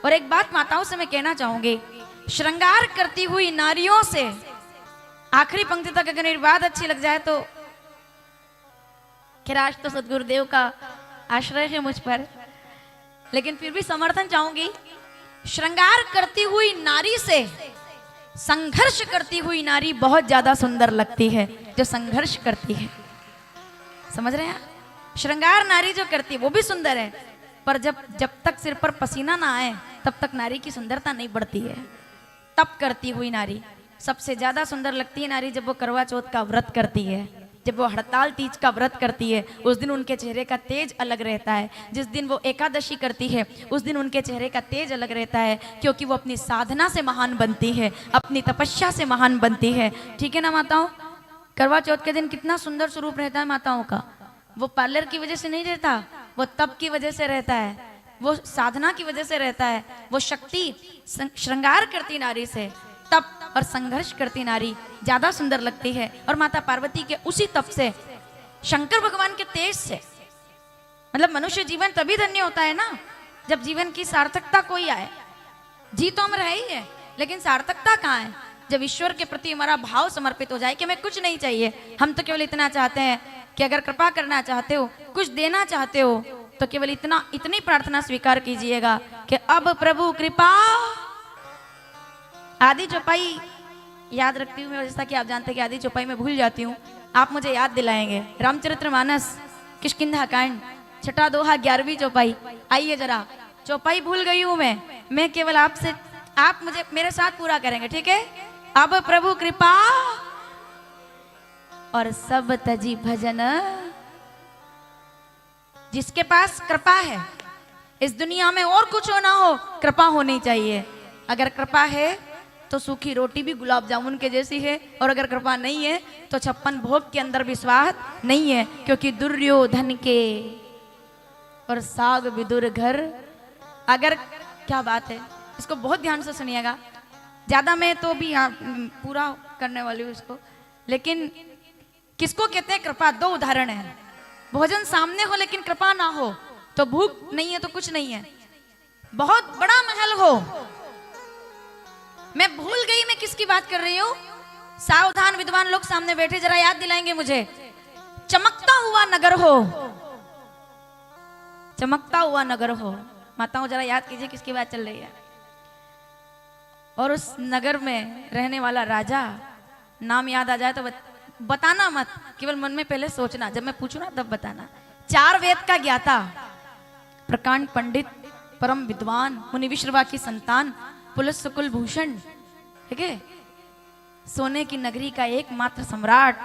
और एक बात माताओं से मैं कहना चाहूंगी, श्रृंगार करती हुई नारियों से आखिरी पंक्ति तक अगर मेरी बात अच्छी लग जाए तो खैर आज तो सदगुरुदेव का आश्रय है मुझ पर, लेकिन फिर भी समर्थन चाहूंगी। श्रृंगार करती हुई नारी से संघर्ष करती हुई नारी बहुत ज्यादा सुंदर लगती है, जो संघर्ष करती है। समझ रहे हैं? श्रृंगार नारी जो करती है वो भी सुंदर है, पर जब तक सिर पर पसीना ना आए तब तक नारी की सुंदरता नहीं बढ़ती है। तप करती हुई नारी सबसे ज्यादा सुंदर लगती है नारी जब वो करवा चौथ का व्रत करती है, जब वो हड़ताल तीज का व्रत करती है, उस दिन उनके चेहरे का तेज अलग रहता है। जिस दिन वो एकादशी करती है उस दिन उनके चेहरे का तेज अलग रहता है, क्योंकि वो अपनी साधना से महान बनती है, अपनी तपस्या से महान बनती है। ठीक है ना माताओं? करवा चौथ के दिन कितना सुंदर स्वरूप रहता है माताओं का। वो पार्लर की वजह से नहीं रहता, वो तप की वजह से रहता है, वो साधना की वजह से रहता है। वो शक्ति श्रृंगार करती नारी से तप और संघर्ष करती नारी ज्यादा सुंदर लगती है। और माता पार्वती के उसी तप से, शंकर भगवान के तेज से, मतलब मनुष्य जीवन तभी धन्य होता है ना जब जीवन की सार्थकता कोई आए। जी तो हम रहे ही है, लेकिन सार्थकता कहाँ है? जब ईश्वर के प्रति हमारा भाव समर्पित हो जाए कि हमें कुछ नहीं चाहिए, हम तो केवल इतना चाहते हैं कि अगर कृपा करना चाहते हो, कुछ देना चाहते हो, तो केवल इतनी प्रार्थना स्वीकार कीजिएगा कि अब प्रभु कृपा। आदि चौपाई याद रखती हूँ मैं, जैसा कि आप जानते हैं कि आदि चौपाई में भूल जाती हूँ, आप मुझे याद दिलाएंगे। रामचरितमानस किष्किंधा कांड छठा दोहा 11वीं चौपाई। आइए जरा, चौपाई भूल गई हूँ मैं केवल आपसे, आप मुझे मेरे साथ पूरा करेंगे, ठीक है? अब प्रभु कृपा और सब तजी भजन। जिसके पास कृपा है, इस दुनिया में और कुछ हो ना हो, कृपा होनी चाहिए। अगर कृपा है तो सूखी रोटी भी गुलाब जामुन के जैसी है, और अगर कृपा नहीं है तो 56 भोग के अंदर भी स्वाद नहीं है, क्योंकि दुर्योधन के और साग विदुर घर। अगर, क्या बात है, इसको बहुत ध्यान से सुनिएगा, ज्यादा मैं तो भी पूरा करने वाली हूँ इसको, लेकिन किसको कहते हैं कृपा? 2 उदाहरण है। भोजन सामने हो लेकिन कृपा ना हो तो भूख नहीं है तो कुछ नहीं है। बहुत बड़ा महल हो, मैं भूल गई मैं किसकी बात कर रही हूँ, सावधान विद्वान लोग सामने बैठे, जरा याद दिलाएंगे मुझे। चमकता हुआ नगर हो, चमकता हुआ नगर हो, माताओं जरा याद कीजिए किसकी बात चल रही है। और उस नगर में रहने वाला राजा, नाम याद आ जाए तो बताना मत, केवल मन में पहले सोचना, जब मैं पूछू ना तब बताना। 4 वेद का ज्ञाता, प्रकांड पंडित, परम विद्वान, मुनि विश्रवा की संतान, पुलस कुल भूषण, ठीक है, सोने की नगरी का एकमात्र सम्राट।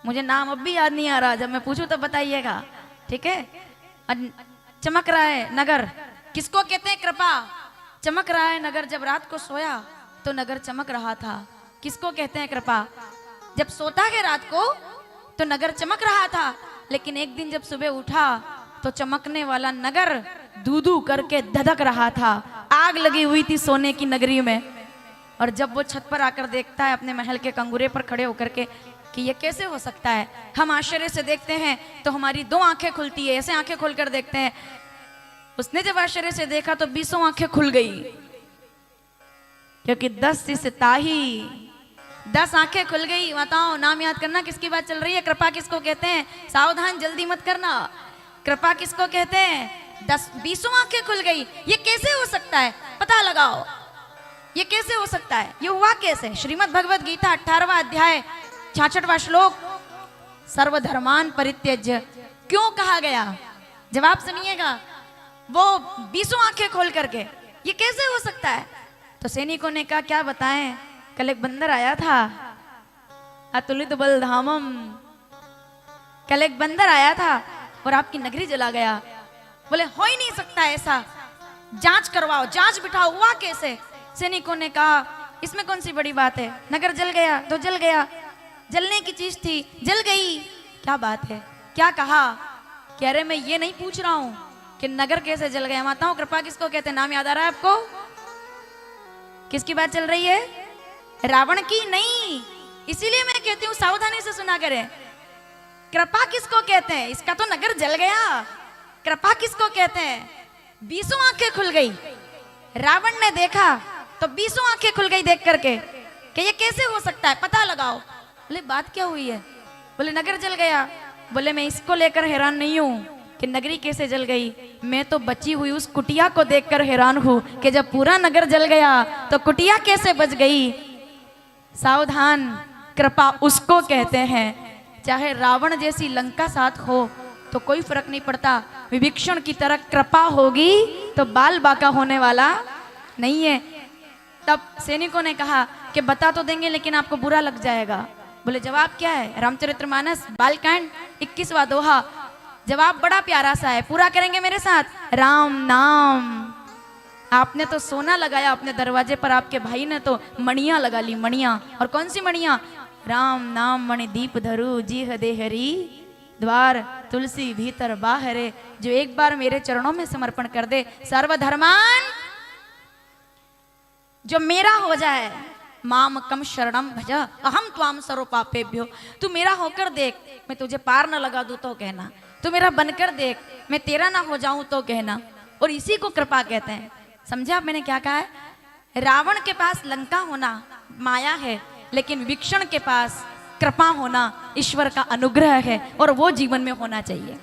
मुझे नाम अब भी याद नहीं आ रहा, जब मैं पूछूं तब बताइएगा, ठीक है? चमक रहा है नगर, किसको कहते हैं कृपा? चमक रहा है नगर, जब रात को सोया तो नगर चमक रहा था, किसको कहते हैं कृपा? जब सोता है रात को तो नगर चमक रहा था, लेकिन एक दिन जब सुबह उठा तो चमकने वाला नगर दूधू करके धधक रहा था, आग लगी हुई थी सोने की नगरी में। और जब वो छत पर आकर देखता है अपने महल के कंगूरे पर खड़े होकर के कि ये कैसे हो सकता है, हम आश्चर्य से देखते हैं तो हमारी 2 आंखें खुलती है, ऐसे आंखें खोलकर देखते हैं। उसने जब आश्चर्य से देखा तो 20 आंखें खुल गई, क्योंकि 10 से ताही 10 आंखें खुल गई। माताओं नाम याद करना किसकी बात चल रही है। कृपा किसको कहते हैं? सावधान, जल्दी मत करना। कृपा किसको कहते हैं? 20 आंखें खुल गई। ये कैसे हो सकता है? पता लगाओ, ये कैसे हो सकता है? ये हुआ कैसे? श्रीमद् भगवद गीता 18वां अध्याय 66वां श्लोक, सर्वधर्मान परित्यज्य क्यों कहा गया? जवाब सुनिएगा, वो 20 आंखें खोल करके ये कैसे हो सकता है? तो सैनिकों ने कहा क्या बताएं, कल एक बंदर आया था, अतुलित बलधामम, कल एक बंदर आया था और आपकी नगरी जला गया। बोले हो ही नहीं सकता ऐसा, जांच करवाओ, जांच बिठाओ, हुआ कैसे? सैनिकों ने कहा इसमें कौन सी बड़ी बात है, नगर जल गया तो जल गया, जलने की चीज थी, जल गई, क्या बात है? क्या कहा? कह रहे मैं ये नहीं पूछ रहा हूं कि नगर कैसे जल गया। माताओं कृपा किसको कहते हैं? नाम याद आ रहा है आपको? किसकी बात चल रही है? रावण की नहीं। इसीलिए मैं कहती हूँ सावधानी से सुना करें। कृपा किसको कहते हैं? इसका तो नगर जल गया। कृपा किसको कहते हैं? बीसों आंखें खुल गई। रावण ने देखा तो बीसों आंखें खुल गई देख करके कि ये कैसे हो सकता है, पता लगाओ। बोले बात क्या हुई है? बोले नगर जल गया। बोले मैं इसको लेकर हैरान नहीं हूँ कि नगरी कैसे जल गई, मैं तो बची हुई उस कुटिया को देखकर हैरान हूँ कि जब पूरा नगर जल गया तो कुटिया कैसे बच गई। सावधान, कृपा उसको कहते हैं, चाहे रावण जैसी लंका साथ हो तो कोई फर्क नहीं पड़ता, विभीषण की तरह कृपा होगी तो बाल बाका होने वाला नहीं है। तब सैनिकों ने कहा कि बता तो देंगे लेकिन आपको बुरा लग जाएगा। बोले जवाब क्या है? रामचरितमानस बालकांड 21वां दोहा। जवाब बड़ा प्यारा सा है, पूरा करेंगे मेरे साथ? राम नाम। आपने तो सोना लगाया अपने दरवाजे पर, आपके भाई ने तो मणियां लगा ली, मणियां। और कौन सी मणियां? राम नाम मणि दीप धरु जी हदे हरी द्वार तुलसी भीतर बाहरे। जो एक बार मेरे चरणों में समर्पण कर दे, सर्वधर्मान जो मेरा हो जाए, माम कम शरणम भज अहम त्वाम सर्व पापेभ्यो। तू मेरा होकर देख, मैं तुझे पार न लगा दूं तो कहना, तू मेरा बनकर देख, मैं तेरा ना हो जाऊं तो कहना। और इसी को कृपा कहते हैं। समझे आप मैंने क्या कहा है? रावण के पास लंका होना माया है, लेकिन विभीषण के पास कृपा होना ईश्वर का अनुग्रह है, और वो जीवन में होना चाहिए।